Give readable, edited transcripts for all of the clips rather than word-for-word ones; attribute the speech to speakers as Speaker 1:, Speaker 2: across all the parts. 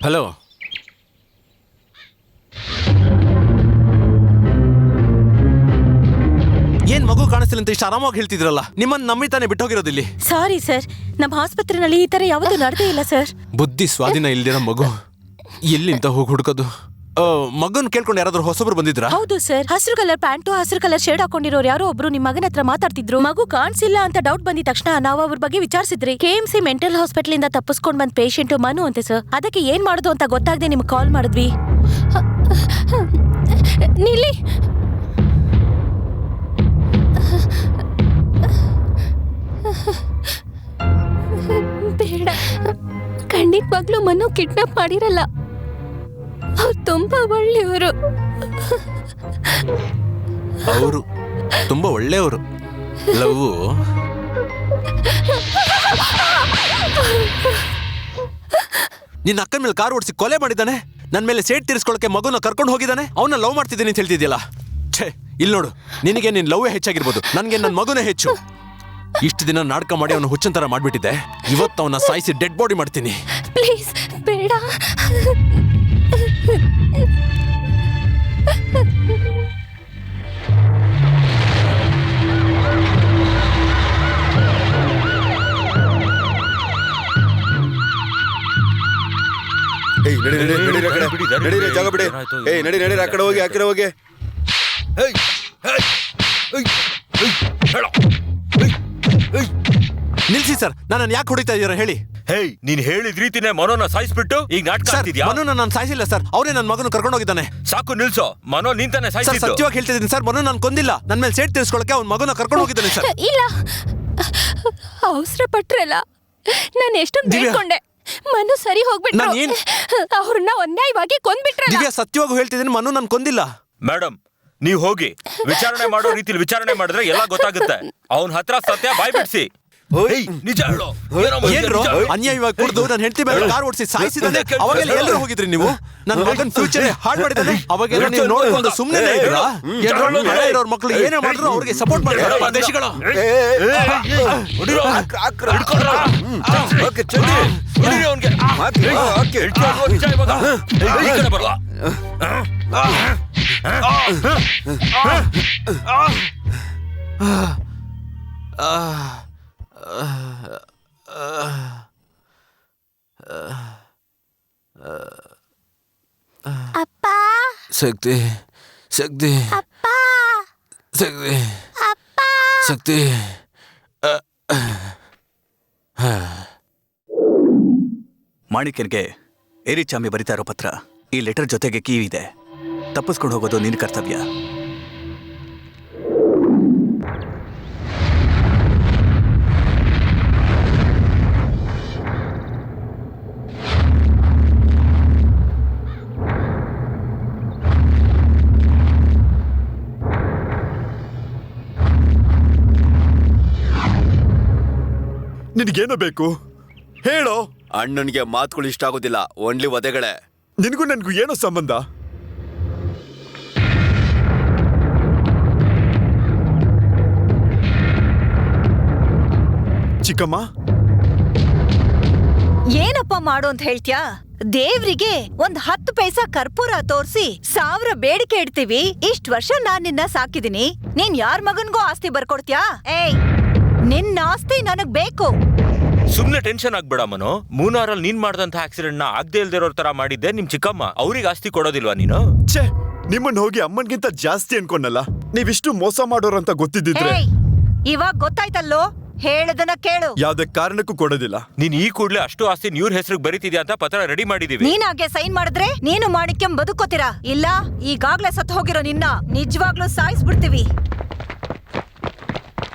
Speaker 1: Hello, ಏನ್ ಮಗು ಕಾಣಿಸ್ತಿಲ್ಲ ಅಂತ ಇಷ್ಟು ಆರಾಮಾಗಿ ಹೇಳ್ತಿದ್ರಲ್ಲ, ನಿಮ್ಮನ್ನ ನಂಬಿ ತಾನೇ ಬಿಟ್ಟೋಗಿರೋದಿಲ್ಲಿ.
Speaker 2: ಸಾರಿ ಸರ್, ನಮ್ಮ ಆಸ್ಪತ್ರೆಯಲ್ಲಿ ಈ ತರ ಯಾವತ್ತೂ ನಡೆದೇ ಇಲ್ಲ ಸರ್.
Speaker 1: ಬುದ್ಧಿ ಸ್ವಾಧೀನ ಇಲ್ದಿರೋ ಮಗು ಎಲ್ಲಿಂತ ಹೋಗಿ ಹುಡುಕೋದು? ಮಗನ್ ಕೇಳ್ಕೊಂಡು ಯಾರಾದ್ರೂ ಹೊಸಬ್ರು ಬಂದಿದ್ರ?
Speaker 2: ಹೌದು ಸರ್, ಹಸಿರು ಕಲರ್ ಪ್ಯಾಂಟು ಹಸಿರು ಕಲರ್ ಶೇಡ್ ಹಾಕೊಂಡಿರೋರು ಯಾರೋ ಒಬ್ರು ನಿಮ್ ಮಗನ ಹತ್ರ ಮಾತಾಡ್ತಿದ್ರು. ಮಗು ಕಾಣಿಸಿಲ್ಲ ಅಂತ ಡೌಟ್ ಬಂದಿದ ತಕ್ಷಣ ನಾವು ಅವ್ರ ಬಗ್ಗೆ ವಿಚಾರಿಸಿದ್ರಿ. KMC ಮೆಂಟಲ್ ಹಾಸ್ಪಿಟಲ್ ಇಂದ ತಪ್ಪಿಸ್ಕೊಂಡ್ ಬಂದ್ ಪೇಷಂಟ್ ಮನು ಅಂತೆ ಸರ್. ಅದಕ್ಕೆ ಏನ್ ಮಾಡೋದು ಅಂತ ಗೊತ್ತಾಗದೆ ನಿಮ್ಗೆ ಕಾಲ್ ಮಾಡಿದ್ವಿ. ನಿಲ್ಲಿ, ಬೇಡ, ಖಂಡಿತವಾಗ್ಲೂ ಮನು ಕಿಡ್ನಾಪ್ ಮಾಡಿರಲ್ಲ. ಅವ್ರು ತುಂಬಾ ಒಳ್ಳೆಯವರು.
Speaker 1: ಅವರು ತುಂಬಾ ಒಳ್ಳೆಯವರು. ಲವ್ ನಿನ್ನ ಅಕ್ಕನ ಮೇಲೆ ಕಾರ್ ಓಡಿಸಿ ಕೊಲೆ ಮಾಡಿದ್ದಾನೆ. ನನ್ನ ಮೇಲೆ ಸೇಟ್ ತೀರಿಸ್ಕೊಳ್ಳೋಕೆ ಮಗುನ ಕರ್ಕೊಂಡು ಹೋಗಿದ್ದಾನೆ. ಅವನ್ನ ಲವ್ ಮಾಡ್ತಿದ್ದೀನಿ ಅಂತ ಹೇಳ್ತಿದ್ಯಲ್ಲ. ಛೇ, ಇಲ್ಲಿ ನೋಡು, ನಿನಗೆ ನಿನ್ ಲವ್ವೇ ಹೆಚ್ಚಾಗಿರ್ಬೋದು, ನನಗೆ ನನ್ನ ಮಗುನೇ ಹೆಚ್ಚು. ಇಷ್ಟು ದಿನ ನಾಟಕ ಮಾಡಿ ಅವನು ಹುಚ್ಚಂತರ ಮಾಡ್ಬಿಟ್ಟಿದ್ದೆ. ಇವತ್ತು ಅವನ ಸಾಯಿಸಿ ಡೆಡ್ ಬಾಡಿ ಮಾಡ್ತೀನಿ.
Speaker 2: ಪ್ಲೀಸ್ ಬೇಡ.
Speaker 3: ನಡೀರಿ, ಜಾಗ ಬಿಡಿ. ನಡೀರಿ, ಆ ಕಡೆ ಹೋಗಿ, ಆ ಕಡೆ ಹೋಗಿ.
Speaker 1: ನಿಲ್ಸಿ ಸರ್, ನಾನು ಯಾಕೆ ಹೊಡಿತಾ ಇದ್ದೀರಾ ಹೇಳಿ?
Speaker 4: ಹೇಯ್, ನೀನ್ ಹೇಳಿದ ರೀತಿನೇ ಮನೋನ ಸಾಯಿಸ್ಬಿಟ್ಟು ಈಗ ನಾಟಕ ಆಡ್ತಿದ್ಯಾ?
Speaker 1: ಮನೋನ ನಾನು ಸಾಯಿಸಿಲ್ಲ ಸರ್, ಅವರೇ ನನ್ನ ಮಗನ ಕರ್ಕೊಂಡು ಹೋಗಿದ್ದಾನೆ.
Speaker 4: ಸಾಕು ನಿಲ್ಸೋ, ಮನೋ ನಿಂತಾನೆ ಸಾಯಿಸಿದ್ದು.
Speaker 1: ಸತ್ಯವಾಗಿ ಹೇಳ್ತಿದ್ದೀನಿ ಸರ್, ಮನೋ ನಾನು ಕೊಂದಿಲ್ಲ. ನನ್ನ ಮೇಲೆ ಸೇಟ್ ತೀರಿಸ್ಕೊಳ್ಳೋಕೆ ಅವ್ನ ಮಗನ ಕರ್ಕೊಂಡು ಹೋಗಿದ್ದಾನೆ ಸರ್.
Speaker 2: ಇಲ್ಲ, ಅವಸರ ಪಟ್ರಲ್ಲ. ನಾನು ಎಷ್ಟೊಂದು ಬೇಡ್ಕೊಂಡೆ, ಮನು ಸರಿ ಹೋಗ್ಬಿಟ್ರು. ಅವ್ರನ್ನ ಅನ್ಯಾಯವಾಗಿ ಕೊಂದ್ಬಿಟ್ರಲ್ಲ.
Speaker 1: ದಿವ್ಯಾ, ಸತ್ಯವಾಗೂ ಹೇಳ್ತಿದ್ದೀನಿ, ಮನು ನಾನು ಕೊಂದಿಲ್ಲ.
Speaker 4: ಮೇಡಮ್, ನೀವ್ ಹೋಗಿ ವಿಚಾರಣೆ ಮಾಡೋ ರೀತಿಲಿ ವಿಚಾರಣೆ ಮಾಡಿದ್ರೆ ಎಲ್ಲ ಗೊತ್ತಾಗುತ್ತೆ. ಅವನ ಹತ್ರ ಸತ್ಯ ಬಾಯ್ ಬಿಡ್ಸಿ. ನಿಜ ಹೇಳು.
Speaker 1: ಅನ್ಯಾಯವಾಗಿ ಕುಡಿದು ನನ್ನ ಹೆಂಡತಿ ಮೇಲೆ ಕಾರ್ ಓಡಿಸಿ ಸಾಯಿಸಿದ್ದಾನೆ. ಅವಾಗೆಲ್ಲ ಎಲ್ಲರೂ ಹೋಗಿದ್ರಿ ನೀವು? ನನ್ನ ಮಗನ ಫ್ಯೂಚರ್ ಹಾಳು ಮಾಡಿದ್ದಾನೆ. ಅವಾಗೆಲ್ಲ ನೀವು ನೋಡ್ಕೊಂಡು ಸುಮ್ಮನೆ ಇರೋರ್ ಮಕ್ಕಳು ಏನೇ ಮಾಡಿದ್ರು ಅವ್ರಿಗೆ ಸಪೋರ್ಟ್ ಮಾಡಿದ್ರು.
Speaker 2: ಅಪ್ಪ,
Speaker 1: ಶಕ್ತಿ, ಶಕ್ತಿ,
Speaker 2: ಅಪ್ಪ,
Speaker 1: ಶಕ್ತಿ,
Speaker 2: ಅಪ್ಪ,
Speaker 1: ಶಕ್ತಿ.
Speaker 5: ಮಾಣಿಕ್ಯನ್ಗೆ ಏರಿಚಾಮಿ ಬರಿತಾ ಇರೋ ಪತ್ರ. ಈ ಲೆಟರ್ ಜೊತೆಗೆ ಕೀ ಇದೆ. ತಪ್ಪಿಸ್ಕೊಂಡು ಹೋಗೋದು ನಿನ್ನ ಕರ್ತವ್ಯ.
Speaker 3: ನಿನಗೇನು ಬೇಕು ಹೇಳೋ?
Speaker 6: ಅಣ್ಣನಿಗೆ ಮಾತುಗಳು ಇಷ್ಟ ಆಗೋದಿಲ್ಲ, ಓನ್ಲಿ ವಧೆಗಳೇ.
Speaker 3: ನಿನಗೂ ನನಗೂ ಏನೋ ಸಂಬಂಧ? ಚಿಕ್ಕಮ್ಮ,
Speaker 7: ಏನಪ್ಪ ಮಾಡು ಅಂತ ಹೇಳ್ತ್ಯಾ? ದೇವ್ರಿಗೆ 10 ಪೈಸಾ ಕರ್ಪೂರ ತೋರ್ಸಿ 1000 ಬೇಡಿಕೆ ಇಡ್ತೀವಿ. ಇಷ್ಟ್ ವರ್ಷ ನಾನ್ ನಿನ್ನ ಸಾಕಿದೀನಿ, ನೀನ್ ಯಾರ್ ಮಗನ್ಗೂ ಆಸ್ತಿ ಬರ್ಕೊಡ್ತ್ಯಾ? ಏಯ್, ನಿನ್ನ ಆಸ್ತಿ ನನಗ್ ಬೇಕು.
Speaker 4: ಸುಮ್ನೆ ಟೆನ್ಷನ್ ಆಗ್ಬೇಡ ಮನೋ. ಮೂನಾರಲ್ಲಿ ನೀನ್ ಮಾಡ್ದಂತ ಆಕ್ಸಿಡೆಂಟ್ ನ ಆಗದೆ ಇಲ್ದಿರೋರ್ ತರ ಮಾಡಿದ್ದೆ ನಿಮ್ ಚಿಕ್ಕಮ್ಮ. ಅವ್ರಿಗೆ ಆಸ್ತಿ ಕೊಡೋದಿಲ್ವಾ ನೀನು?
Speaker 3: ಛೇ, ನಿಮ್ಮನ್ನ ಹೋಗಿ ಅಮ್ಮನ್ಗಿಂತ ಜಾಸ್ತಿ ಅನ್ಕೊಂಡಲ್ಲ. ನೀವಿಷ್ಟು ಮೋಸ ಮಾಡೋರಂತ ಗೊತ್ತಿದ್ದಿದ್ರೆ.
Speaker 7: ಇವಾಗ ಗೊತ್ತಾಯ್ತಲ್ಲೋ, ಹೇಳದನ್ನ ಕೇಳು.
Speaker 3: ಯಾವ್ದೇ ಕಾರಣಕ್ಕೂ ಕೊಡೋದಿಲ್ಲ.
Speaker 4: ನೀನ್ ಈ ಕೂಡ್ಲೆ ಅಷ್ಟು ಆಸ್ತಿ ಇವ್ರ ಹೆಸರಿಗೆ ಬರೀತಿದ್ಯಾ ಅಂತ ಪತ್ರ ರೆಡಿ ಮಾಡಿದೀವಿ.
Speaker 7: ನೀನಾಗೆ ಸೈನ್ ಮಾಡಿದ್ರೆ ನೀನು ಮಾಣಿಕ್ಯಂ ಬದುಕೋತೀರಾ? ಇಲ್ಲ, ಈಗಾಗ್ಲೇ ಸತ್ತು ಹೋಗಿರೋ ನಿನ್ನ ನಿಜವಾಗ್ಲೂ ಸಾಯಿಸ್ಬಿಡ್ತೀವಿ.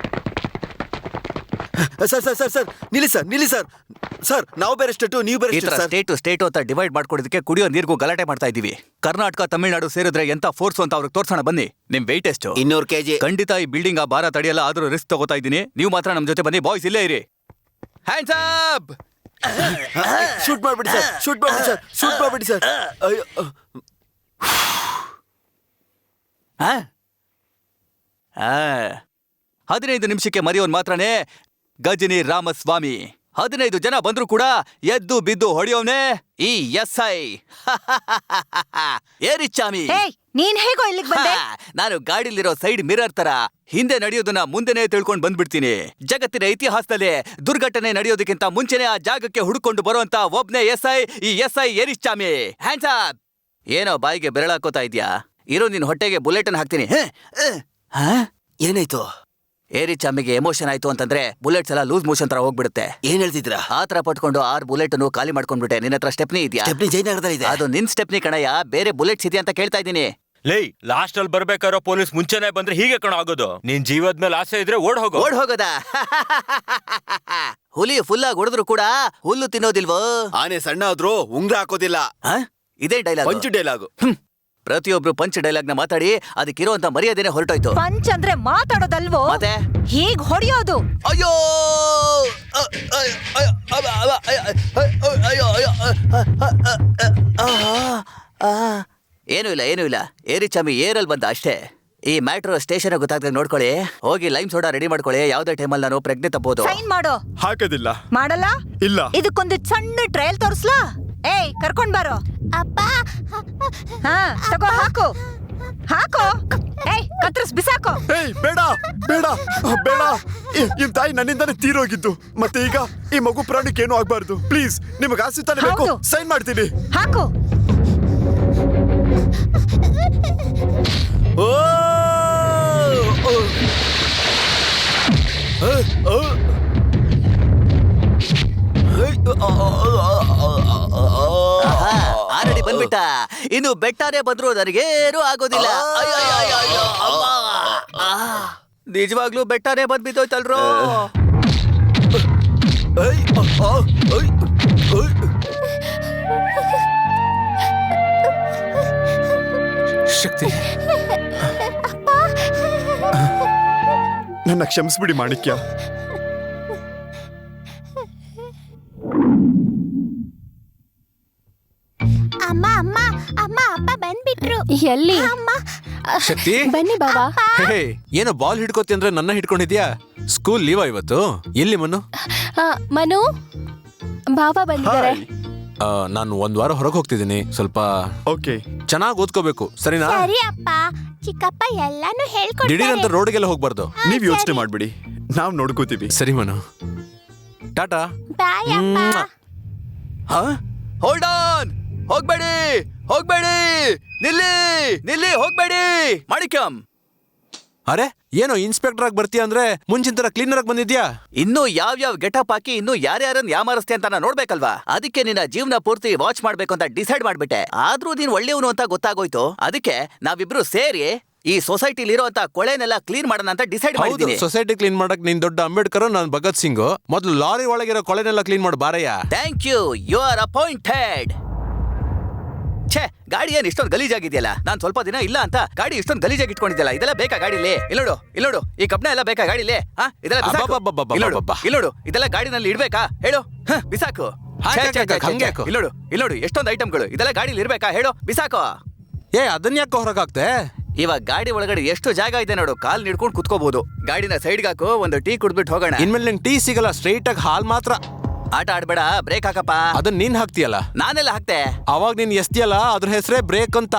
Speaker 6: ಸರ್ ಸರ್ ಸರ್ ಸರ್ ನಿಲ್ಲಿ ಸರ್, ನಿಲ್ಲಿ ಸರ್. ಸರ್, ನಾವು ಬೇರೆ ಸ್ಟೇಟು, ನೀವು ಬೇರೆ
Speaker 5: ಸ್ಟೇಟು ಅಂತ ಡಿವೈಡ್ ಮಾಡ್ಕೊಡೋದಕ್ಕೆ ಕುಡಿಯೋ ನೀರಿಗೂ ಗಲಾಟೆ ಮಾಡ್ತಾ ಇದೀವಿ. ಕರ್ನಾಟಕ ತಮಿಳುನಾಡು ಸೇರಿದ್ರೆ ಎಂತ ಫೋರ್ಸ್ ಅಂತ ಅವ್ರಿಗೆ ತೋರ್ಸೋಣ ಬನ್ನಿ. ನಿಮ್ ವೆಯ್ಟ್ ಎಷ್ಟು?
Speaker 6: 200 kg.
Speaker 5: ಖಂಡಿತ ಈ ಬಿಲ್ಡಿಂಗ್ ಆ ಭಾರ ತಡೆಯಲ್ಲ, ಆದ್ರೂ ರಿಸ್ಕ್ ತಗೋತಾ ಇದ್ದೀನಿ. ನೀವು ಮಾತ್ರ ನಮ್ ಜೊತೆ ಬನ್ನಿ. ಬಾಯ್ಸ್ ಇಲ್ಲೇ ಇರಿ. Hands up.
Speaker 6: ಶೂಟ್ ಮಾಡ್ಬಿಡಿ ಸರ್, ಶೂಟ್ ಮಾಡ್ಬಿಡಿ ಸರ್, ಶೂಟ್ ಮಾಡ್ಬಿಡಿ ಸರ್. ಅಯ್ಯೋ.
Speaker 5: ಆ? ಆ. 15 ನಿಮಿಷಕ್ಕೆ ಮರೆಯೋನ್ ಮಾತ್ರನೇ ಗಜನಿ ರಾಮಸ್ವಾಮಿ. 15 ಜನ ಬಂದ್ರು ಕೂಡ ಎದ್ದು ಬಿದ್ದು ಹೊಡೆಯೋನೆ ಈ SI. ಏರಿಚಾಮಿ.
Speaker 7: ಏಯ್ ನೀನ್ ಹೇಗೋ ಇಲ್ಲಿಗೆ ಬಂದೆ?
Speaker 5: ನಾನು ಗಾಡಿಲಿರೋ ಸೈಡ್ ಮಿರರ್ ತರ ಹಿಂದೆ ನಡೆಯೋದನ್ನ ಮುಂದೆನೆ ತಿಳ್ಕೊಂಡ್ ಬಂದ್ಬಿಡ್ತೀನಿ. ಜಗತ್ತಿನ ಇತಿಹಾಸದಲ್ಲಿ ದುರ್ಘಟನೆ ನಡೆಯೋದಕ್ಕಿಂತ ಮುಂಚೆನೆ ಆ ಜಾಗಕ್ಕೆ ಹುಡುಕೊಂಡು ಬರುವಂತ ಒಬ್ನೇ SI, ಈ SI ಏರಿಚಾಮಿ. Hands up. ಏನೋ ಬಾಯಿಗೆ ಬೆರಳಾಕೋತಾ ಇದ್ಯಾ? ಇರೋ ನಿನ್ ಹೊಟ್ಟೆಗೆ ಬುಲೆಟ್ ಅನ್ನು ಹಾಕ್ತೀನಿ.
Speaker 6: ಏನಾಯ್ತು?
Speaker 5: ಏರಿಚಾಮಿಗೆ ಎಮೋಷನ್ ಆಯ್ತು ಅಂತಂದ್ರೆ ಬುಲೆಟ್ಸ್ ಎಲ್ಲ ಲೂಸ್ ಮೋಷನ್ ತರ ಹೋಗ್ಬಿಡುತ್ತೆ.
Speaker 6: ಏನ್ ಹೇಳ್ತಿದ್ರಾ?
Speaker 5: ಆ ತರ ಪಟ್ಕೊಂಡು 6 ಬುಲೆಟ್ ಅನ್ನು ಖಾಲಿ ಮಾಡ್ಕೊಂಡ್ಬಿಟ್ಟೆ. ನಿನ್ನ ಹತ್ರ ಸ್ಟೆಪ್ನಿ ಇದೆಯಾ?
Speaker 6: ಸ್ಟೆಪ್ನಿ ಜಯನಗರದಲ್ಲಿ ಇದೆ.
Speaker 5: ಅದು ನಿನ್ ಸ್ಟೆಪ್ನಿ ಕಣಯ್ಯ, ಬೇರೆ ಬುಲೆಟ್ಸ್ ಇದೆಯಾ ಅಂತ ಕೇಳ್ತಾ ಇದ್ದೀನಿ.
Speaker 4: ಲೇ, ಲಾಸ್ಟ್ ಅಲ್ಲಿ ಬರ್ಬೇಕಾರೋ ಪೊಲೀಸ್ ಮುಂಚೆನೆ ಬಂದ್ರೆ ಹೀಗೆ ಕಣ ಆಗೋದು. ನೀನ್ ಜೀವದ ಮೇಲೆ ಆಸೆ ಇದ್ರೆ ಓಡ್ ಹೋಗೋ.
Speaker 5: ಓಡ್ ಹೋಗೋದಾ? ಹುಲಿ ಫುಲ್ ಆಗಿ ಹೊಡೆದ್ರು ಕೂಡ ಹುಲ್ಲು ತಿನ್ನೋದಿಲ್ವೋ?
Speaker 6: ಆನೆ ಸಣ್ಣ ಆದ್ರೂ ಉಂಗ್ರ ಹಾಕೋದಿಲ್ಲ.
Speaker 5: ಇದೇ ಡೈಲಾಗ್.
Speaker 6: Punch dialogue.
Speaker 5: ಪ್ರತಿಯೊಬ್ರು ಪಂಚ್ ಡೈಲಾಗ್ ನ ಮಾತಾಡಿ ಅದಕ್ಕಿರುವಂತ ಮರ್ಯಾದೆನೆ ಹೊರಟೋಯ್ತು.
Speaker 7: ಪಂಚ್ ಅಂದ್ರೆ ಮಾತಾಡೋದಲ್ವೋ,
Speaker 5: ಮತ್ತೆ
Speaker 7: ಹೀಗ್ ಹೊಡಿಯೋದು.
Speaker 5: ಅಯ್ಯೋ ಏನೂ ಇಲ್ಲ. ಏರಿಚಾಮಿ ಏರಲ್ಲಿ ಬಂದ ಅಷ್ಟೇ. ಈ ಮ್ಯಾಟ್ರೋ ಸ್ಟೇಷನ್ ಗೊತ್ತಾಗ್ದಾಗ ನೋಡ್ಕೊಳ್ಳಿ. ಹೋಗಿ ಲೈಮ್ ಸೋಡಾ ರೆಡಿ ಮಾಡ್ಕೊಳ್ಳಿ. ಯಾವ್ದೇ ಟೈಮಲ್ಲಿ ನಾನು ಪ್ರಜ್ಞೆ ತಪ್ಪಬಹುದು.
Speaker 7: ಸೈನ್ ಮಾಡೋ.
Speaker 3: ಹಾಕೋದಿಲ್ಲ.
Speaker 7: ಮಾಡಲ್ಲ?
Speaker 3: ಇಲ್ಲ.
Speaker 7: ಇದಕ್ಕೊಂದು ಸಣ್ಣ ಟ್ರಯಲ್ ತೋರ್ಸ್ಲಾ? ಏಯ್ ಕರ್ಕೊಂಡ್ ಬಾರೋ.
Speaker 2: ಅಪ್ಪ
Speaker 7: ಹಾ ತಗೋ, ಹಾಕು ಹಾಕೋ. ಏಯ್ ಕತ್ರಸ್ ಬಿಸಾಕೋ.
Speaker 3: ಏಯ್ ಬೇಡ ಬೇಡ ಬೇಡ. ಇನ್ ತಾಯಿ ನನ್ನಿಂದಾನೇ ತೀರೋಗಿದ್ದು. ಮತ್ತೆ ಈಗ ಈ ಮಗು ಪ್ರಾಣಿಗೆ ಏನೂ ಆಗ್ಬಾರ್ದು. ಪ್ಲೀಸ್, ನಿಮಗೆ ಆಸೆ ತಾನೇ ಬೇಕು.
Speaker 7: ಹೌದು.
Speaker 3: ಸೈನ್ ಮಾಡ್ತೀನಿ.
Speaker 7: ಹಾಕು.
Speaker 6: ಓ
Speaker 5: ಆಲ್ರೆಡಿ ಬಂದ್ಬಿಟ್ಟ. ಇನ್ನು ಬೆಟ್ಟನೇ ಬಂದ್ರು ನನಗೇನು ಆಗೋದಿಲ್ಲ. ನಿಜವಾಗ್ಲೂ ಬೆಟ್ಟನೇ ಬಂದ್ಬಿದ್ದೋಯ್ತಲ್ರೋ.
Speaker 1: ಶಕ್ತಿ,
Speaker 3: ನನ್ನ ಕ್ಷಮಿಸ್ಬಿಡಿ ಮಾಣಿಕ್ಯ.
Speaker 2: ಅಮ್ಮ ಅಮ್ಮ ಅಮ್ಮ ಅಪ್ಪ ಬಂದ್ಬಿಟ್ರು. ಎಲ್ಲಿ?
Speaker 1: ಶಕ್ತಿ
Speaker 2: ಬನ್ನಿ ಬಾಬಾ.
Speaker 1: ಹೇ, ಏನೋ ಬಾಲ್ ಹಿಡ್ಕೋತಿ ಅಂದ್ರೆ ನನ್ನ ಹಿಡ್ಕೊಂಡಿದ್ಯಾ? ಸ್ಕೂಲ್ ಲೀವಾ ಇವತ್ತು? ಎಲ್ಲಿ ಮನು?
Speaker 2: ಮನು ಬಾಬಾ ಬಂದಿದ್ದಾರೆ.
Speaker 1: ನಾನು 1 ವಾರ ಹೊರಗೆ ಹೋಗ್ತಿದ್ದೀನಿ. ಸ್ವಲ್ಪ
Speaker 3: ಓಕೆ.
Speaker 1: ಚೆನ್ನಾಗಿ ಓದ್ಕೋಬೇಕು, ಸರಿನಾ?
Speaker 2: ಸರಿ ಅಪ್ಪ. ಚಿಕ್ಕಪ್ಪ ಎಲ್ಲಾನು
Speaker 1: ದಿಢೀರಂತ ರೋಡ್ಗೆಲ್ಲ ಹೋಗ್ಬಾರ್ದು.
Speaker 3: ನೀವ್ ಯೋಚನೆ ಮಾಡ್ಬಿಡಿ, ನಾವ್ ನೋಡ್ಕೋತೀವಿ.
Speaker 1: ಸರಿ ಮನು, ಟಾಟಾ.
Speaker 2: ಬಾಯ್ ಅಪ್ಪ.
Speaker 5: Hold on. ಹೋಗ್ಬೇಡಿ. ನಿಲ್ಲಿ ಹೋಗ್ಬೇಡಿ. ಮಾಣಿಕ್ಯಂ,
Speaker 1: ಅರೆ ಏನೋ ಇನ್ಸ್ಪೆಕ್ಟರ್ ಆಗಿ ಬರ್ತೀಯ ಅಂದ್ರೆ ಮುಂಚಿನ ತರ ಕ್ಲೀನರ್ ಆಗಿ ಬಂದಿದ್ಯಾ?
Speaker 5: ಇನ್ನು ಯಾವ್ಯಾವ ಗೆಟಪ್ ಹಾಕಿ ಇನ್ನು ಯಾರ್ಯಾರನ್ನ ಯಾಮಾರಿಸ್ತೆ ಅಂತ ನಾನು ನೋಡ್ಬೇಕಲ್ವಾ? ಅದಕ್ಕೆ ನಿನ್ನ ಜೀವನ ಪೂರ್ತಿ ವಾಚ್ ಮಾಡ್ಬೇಕು ಅಂತ ಡಿಸೈಡ್ ಮಾಡ್ಬಿಟ್ಟೆ. ಆದ್ರೂ ನೀನ್ ಒಳ್ಳೆಯವನು ಅಂತ ಗೊತ್ತಾಗೋಯ್ತು. ಅದಕ್ಕೆ ನಾವಿಬ್ರು ಸೇರಿ ಈ ಸೊಸೈಟಿಲಿ ಇರೋಂತ ಕೊಳೆನೆಲ್ಲ ಕ್ಲೀನ್ ಮಾಡೋಣ ಅಂತ ಡಿಸೈಡ್ ಮಾಡಿದ್ದೀನಿ.
Speaker 1: ಸೊಸೈಟಿ ಕ್ಲೀನ್ ಮಾಡಕ್ ನೀನ್ ದೊಡ್ಡ ಅಂಬೇಡ್ಕರ್, ನಾನು ಭಗತ್ ಸಿಂಗ್. ಮೊದಲು ಲಾರಿ ಒಳಗಿರೋ ಕೊಳೆನೆಲ್ಲ ಕ್ಲೀನ್ ಮಾಡಿ ಬಾರಯ್ಯ.
Speaker 5: Thank you, you are appointed. ಛೇ, ಗಾಡಿ ಏನ್ ಇಷ್ಟೊಂದು ಗಲೀಜಾಗಿದೆಯಲ್ಲ? ನಾನ್ ಸ್ವಲ್ಪ ದಿನ ಇಲ್ಲ ಅಂತ ಗಾಡಿ ಇಷ್ಟೊಂದು ಗಲೀಜಾಗಿ ಇಟ್ಕೊಂಡಿದ್ದಲ್ಲ. ಇದೆಲ್ಲ ಬೇಕಾ ಗಾಡಿಲಿ? ಇಲ್ಲೋಡು ಈ ಕಬ್ಣ ಎಲ್ಲ ಬೇಕಾ ಗಾಡಿಲಿ? ಇದೆಲ್ಲ ಇಲ್ಲೋಡು, ಇದೆಲ್ಲ ಗಾಡಿನಲ್ಲಿ ಇಡ್ಬೇಕಾ ಹೇಳು? ಬಿಸಾಕು. ಇಲ್ಲೋಡು ಎಷ್ಟೊಂದು ಐಟಮ್ಗಳು. ಇದೆಲ್ಲ ಗಾಡಿಲಿ ಇರ್ಬೇಕಾ ಹೇಳು? ಬಿಸಾಕು.
Speaker 1: ಅದನ್ನ ಯಾಕೆ ಹೊರಗಾಗ್ತೆ?
Speaker 5: ಇವಾಗ ಗಾಡಿ ಒಳಗಡೆ ಎಷ್ಟು ಜಾಗ ಇದೆ ನೋಡು. ಕಾಲ್ ನಿಡ್ಕೊಂಡು ಕುತ್ಕೋಬಹುದು. ಗಾಡಿನ ಸೈಡ್ಗೆ ಹಾಕು, ಒಂದು ಟೀ ಕುಡ್ಬಿಟ್ಟು ಹೋಗೋಣ.
Speaker 1: ಇನ್ಮೇಲೆ ನಿಂಗೆ ಟೀ ಸಿಗಲ್ಲ, ಸ್ಟ್ರೈಟ್ ಆಗಿ ಹಾಲ್ ಮಾತ್ರ.
Speaker 5: ಆಟ ಆಡ್ಬೇಡ, ಬ್ರೇಕ್ ಹಾಕಪ್ಪ.
Speaker 1: ಅದನ್ನ ನೀನ್ ಹಾಕ್ತಿಯಲ್ಲ.
Speaker 5: ನಾನೆಲ್ಲ ಹಾಕ್ತೆ.
Speaker 1: ಅವಾಗ ನೀನ್ ಎಸ್ತಿಯಲ್ಲ, ಅದ್ರ ಹೆಸರೇ ಬ್ರೇಕ್ ಅಂತ.